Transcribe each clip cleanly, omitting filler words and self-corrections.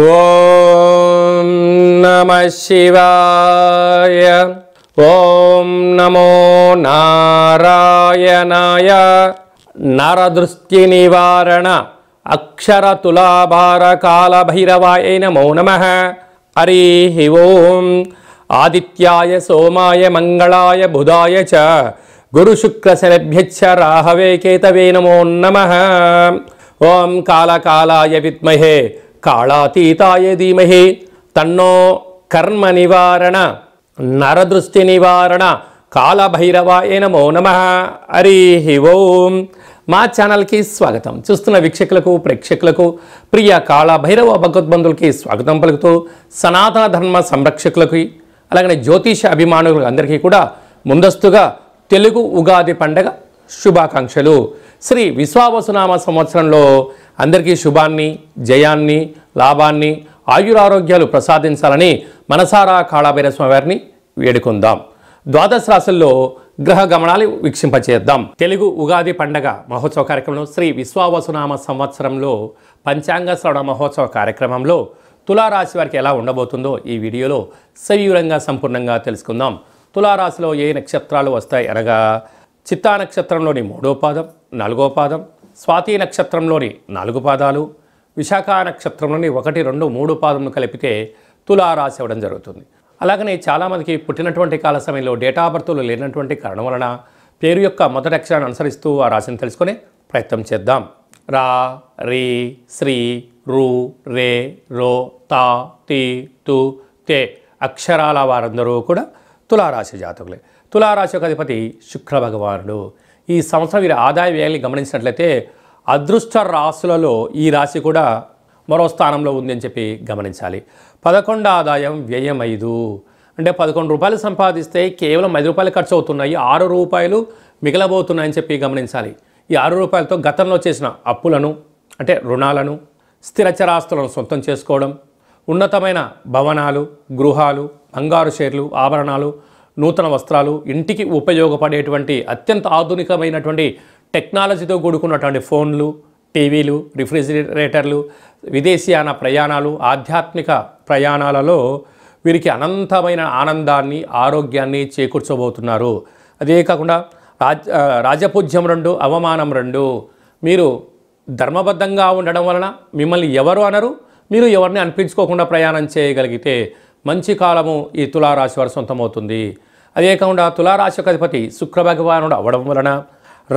ఓం నమః శివాయ. ఓం నమో నారాయణాయ. నరదృష్టి నివారణ అక్షర తులాభార కాల భైరవాయ నమో నమః. హరి ఓం. ఆదిత్యాయ సోమాయ మంగళాయ బుధాయ చ గురు శుక్ర శనిభ్యశ్చ రాహవే కేతవే నమో నమః. ఓం కాళకాలాయ విద్మహే కాళాతీతాయ ధీమహి తన్నో కర్మ నివారణ నరదృష్టి నివారణ కాళభైరవాయ నమో నమః. హరి ఓం. మా ఛానల్కి స్వాగతం. చూస్తున్న వీక్షకులకు ప్రేక్షకులకు ప్రియ కాళభైరవ భగవద్బంధులకి స్వాగతం పలుకుతూ సనాతన ధర్మ సంరక్షకులకి అలాగనే జ్యోతిష అభిమానులకు అందరికీ కూడా ముందస్తుగా తెలుగు ఉగాది పండగ శుభాకాంక్షలు. శ్రీ విశ్వావసునామ సంవత్సరంలో అందరికీ శుభాన్ని, జయాన్ని, లాభాన్ని, ఆయురారోగ్యాలు ప్రసాదించాలని మనసారా కాళభైరవ స్వామి వారిని వేడుకుందాం. ద్వాదశ రాశుల్లో గ్రహ గమనాలు వీక్షింపచేద్దాం. తెలుగు ఉగాది పండగ మహోత్సవ కార్యక్రమంలో శ్రీ విశ్వావసునామ సంవత్సరంలో పంచాంగ శ్రవణ మహోత్సవ కార్యక్రమంలో తులారాశి వారికి ఎలా ఉండబోతుందో ఈ వీడియోలో సవివరంగా సంపూర్ణంగా తెలుసుకుందాం. తులారాశిలో ఏ నక్షత్రాలు వస్తాయి అనగా చిత్తా నక్షత్రంలోని 3వ పాదం, 4వ పాదం, స్వాతి నక్షత్రంలోని 4 పాదాలు, విశాఖ నక్షత్రంలోని 1, 2, 3 పాదములు కలిపితే తులారాశి అవ్వడం జరుగుతుంది. అలాగనే చాలామందికి పుట్టినటువంటి కాల సమయంలో డేటా బర్త్లు లేనటువంటి కారణం వలన పేరు యొక్క మొదటి అక్షరాన్ని అనుసరిస్తూ ఆ రాశిని తెలుసుకునే ప్రయత్నం చేద్దాం. రా, రీ, శ్రీ, రు, రే, రో, తా, తి, తు, తే అక్షరాల వారందరూ కూడా తులారాశి జాతకులే. తులారాశి యొక్క అధిపతి శుక్ర భగవానుడు. ఈ సంవత్సరం వీరి ఆదాయ వ్యయాన్ని గమనించినట్లయితే అదృష్ట రాశులలో ఈ రాశి కూడా మరో స్థానంలో ఉంది అని చెప్పి గమనించాలి. 11 ఆదాయం, వ్యయం 5. అంటే 11 రూపాయలు సంపాదిస్తే కేవలం 5 రూపాయలు ఖర్చు అవుతున్నాయి, 6 రూపాయలు మిగలబోతున్నాయని చెప్పి గమనించాలి. ఈ 6 రూపాయలతో గతంలో చేసిన అప్పులను అంటే రుణాలను, స్థిరచరాస్తులను సొంతం చేసుకోవడం, ఉన్నతమైన భవనాలు, గృహాలు, బంగారు షేర్లు, ఆభరణాలు, నూతన వస్త్రాలు, ఇంటికి ఉపయోగపడేటువంటి అత్యంత ఆధునికమైనటువంటి టెక్నాలజీతో కూడుకున్నటువంటి ఫోన్లు, టీవీలు, రిఫ్రిజిరేటర్లు, విదేశీయాన ప్రయాణాలు, ఆధ్యాత్మిక ప్రయాణాలలో వీరికి అనంతమైన ఆనందాన్ని, ఆరోగ్యాన్ని చేకూర్చబోతున్నారు. అదే కాకుండా రాజపూజ్యం 2, అవమానం 2. మీరు ధర్మబద్ధంగా ఉండడం వలన మిమ్మల్ని ఎవరు అనరు, మీరు ఎవరిని అనిపించుకోకుండా ప్రయాణం చేయగలిగితే మంచి కాలము ఈ తులారాశి వారి సొంతమవుతుంది. అదే కాకుండా తులారాశి యొక్క అధిపతి శుక్ర భగవానుడు అవ్వడం వలన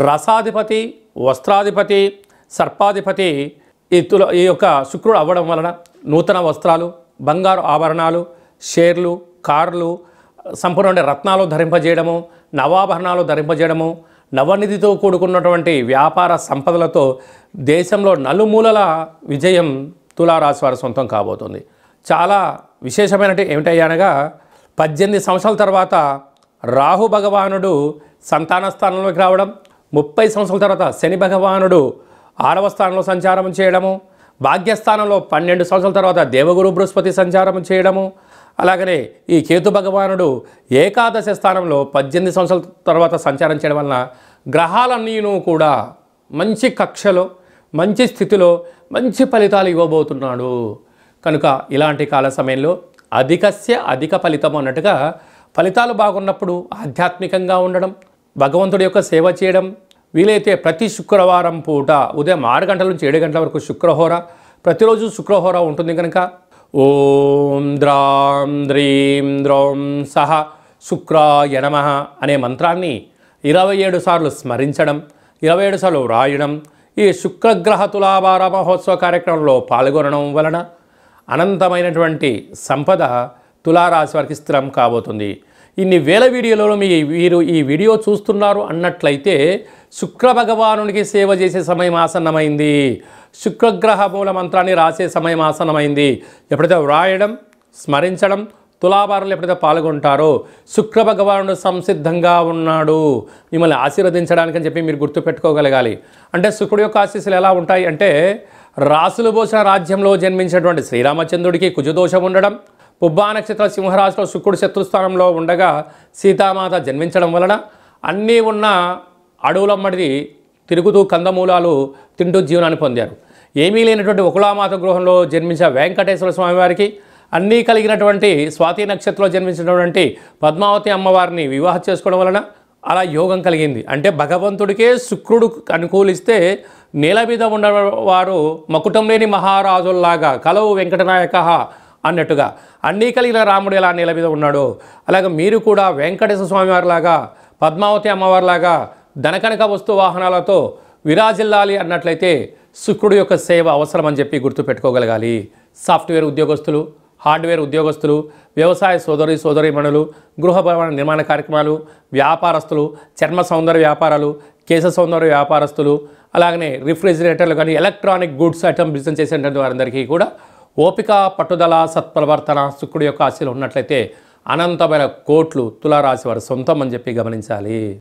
రసాధిపతి, వస్త్రాధిపతి, సర్పాధిపతి ఈ యొక్క శుక్రుడు అవ్వడం వలన నూతన వస్త్రాలు, బంగారు ఆభరణాలు, షేర్లు, కార్లు, సంపూర్ణ రత్నాలు ధరింపజేయడము, నవాభరణాలు ధరింపజేయడము, నవనిధితో కూడుకున్నటువంటి వ్యాపార సంపదలతో దేశంలో నలుమూలల విజయం తులారాశి వారి సొంతం కాబోతుంది. చాలా విశేషమైనది ఏమిటయ్యనగా 18 సంవత్సరాల తర్వాత రాహు భగవానుడు సంతాన స్థానంలోకి రావడం, 30 సంవత్సరాల తర్వాత శని భగవానుడు 6వ స్థానంలో సంచారం చేయడము, భాగ్యస్థానంలో 12 సంవత్సరాల తర్వాత దేవగురు బృహస్పతి సంచారం చేయడము, అలాగనే ఈ కేతు భగవానుడు ఏకాదశ స్థానంలో 18 సంవత్సరాల తర్వాత సంచారం చేయడం వలన గ్రహాలన్నీను కూడా మంచి కక్షలో, మంచి స్థితిలో మంచి ఫలితాలు ఇవ్వబోతున్నాడు. కనుక ఇలాంటి కాల సమయంలో అధికస్య అధిక ఫలితం అన్నట్టుగా ఫలితాలు బాగున్నప్పుడు ఆధ్యాత్మికంగా ఉండడం, భగవంతుడి యొక్క సేవ చేయడం, వీలైతే ప్రతి శుక్రవారం పూట ఉదయం 6 గంటల నుంచి 7 గంటల వరకు శుక్రహోర, ప్రతిరోజు శుక్రహోర ఉంటుంది కనుక ఓం ద్రాం ద్రీం ద్రౌం సహ శుక్రాయ నమః అనే మంత్రాన్ని 27 సార్లు స్మరించడం, 27 సార్లు వ్రాయడం, ఈ శుక్రగ్రహ తులాభార మహోత్సవ కార్యక్రమంలో పాల్గొనడం వలన అనంతమైనటువంటి సంపద తులారాశి వారికి స్థిరం కాబోతుంది. ఇన్ని వేల వీడియోలలో వీరు ఈ వీడియో చూస్తున్నారు అన్నట్లయితే శుక్ర భగవానునికి సేవ చేసే సమయం ఆసన్నమైంది, శుక్రగ్రహ మూల మంత్రాన్ని రాసే సమయం ఆసన్నమైంది. ఎప్పుడైతే వ్రాయడం, స్మరించడం, తులాభారంలో ఎప్పుడైతే పాల్గొంటారో శుక్ర భగవానుడు సంసిద్ధంగా ఉన్నాడు మిమ్మల్ని ఆశీర్వదించడానికి అని చెప్పి మీరు గుర్తుపెట్టుకోగలగాలి. అంటే శుక్రుడి యొక్క ఆశీస్సులు ఎలా ఉంటాయి అంటే రాసులు పోసిన రాజ్యంలో జన్మించినటువంటి శ్రీరామచంద్రుడికి కుజదోషం ఉండడం, పుబ్బా నక్షత్ర సింహరాశిలో శుక్రుడు శత్రుస్థానంలో ఉండగా సీతామాత జన్మించడం వలన అన్నీ ఉన్న అడవులమ్మడిది తిరుగుతూ కందమూలాలు తింటూ జీవనాన్ని పొందారు. ఏమీ లేనటువంటి ఒకలామాత గృహంలో జన్మించిన వెంకటేశ్వర స్వామి వారికి అన్నీ కలిగినటువంటి స్వాతి నక్షత్రంలో జన్మించినటువంటి పద్మావతి అమ్మవారిని వివాహం చేసుకోవడం వలన అలా యోగం కలిగింది. అంటే భగవంతుడికే శుక్రుడు అనుకూలిస్తే నేల మీద ఉన్నవారు మకుటం లేని మహారాజుల్లాగా కలవు వెంకటనాయక అన్నట్టుగా అన్నీ కలిగిన రాముడు ఎలా నేల మీద ఉన్నాడో అలాగే మీరు కూడా వెంకటేశ్వర స్వామి వారిలాగా పద్మావతి అమ్మవారిలాగా ధనకనక వస్తు వాహనాలతో విరాజిల్లాలి అన్నట్లయితే శుక్రుడు యొక్క సేవ అవసరం అని చెప్పి గుర్తుపెట్టుకోగలగాలి. సాఫ్ట్వేర్ ఉద్యోగస్తులు, హార్డ్వేర్ ఉద్యోగస్తులు, వ్యవసాయ సోదరీమణులు, గృహ భవన నిర్మాణ కార్యక్రమాలు, వ్యాపారస్తులు, చర్మ సౌందర్య వ్యాపారాలు, కేశ సౌందర్య వ్యాపారస్తులు, అలాగనే రిఫ్రిజిరేటర్లు కానీ ఎలక్ట్రానిక్ గూడ్స్ ఐటమ్ బిజినెస్ చేసేటువంటి వారందరికీ కూడా ఓపిక, పట్టుదల, సత్ప్రవర్తన శుక్రుడు యొక్క ఆశీలు ఉన్నట్లయితే అనంతమైన కోట్లు తులారాశి వారి సొంతం అని చెప్పి గమనించాలి.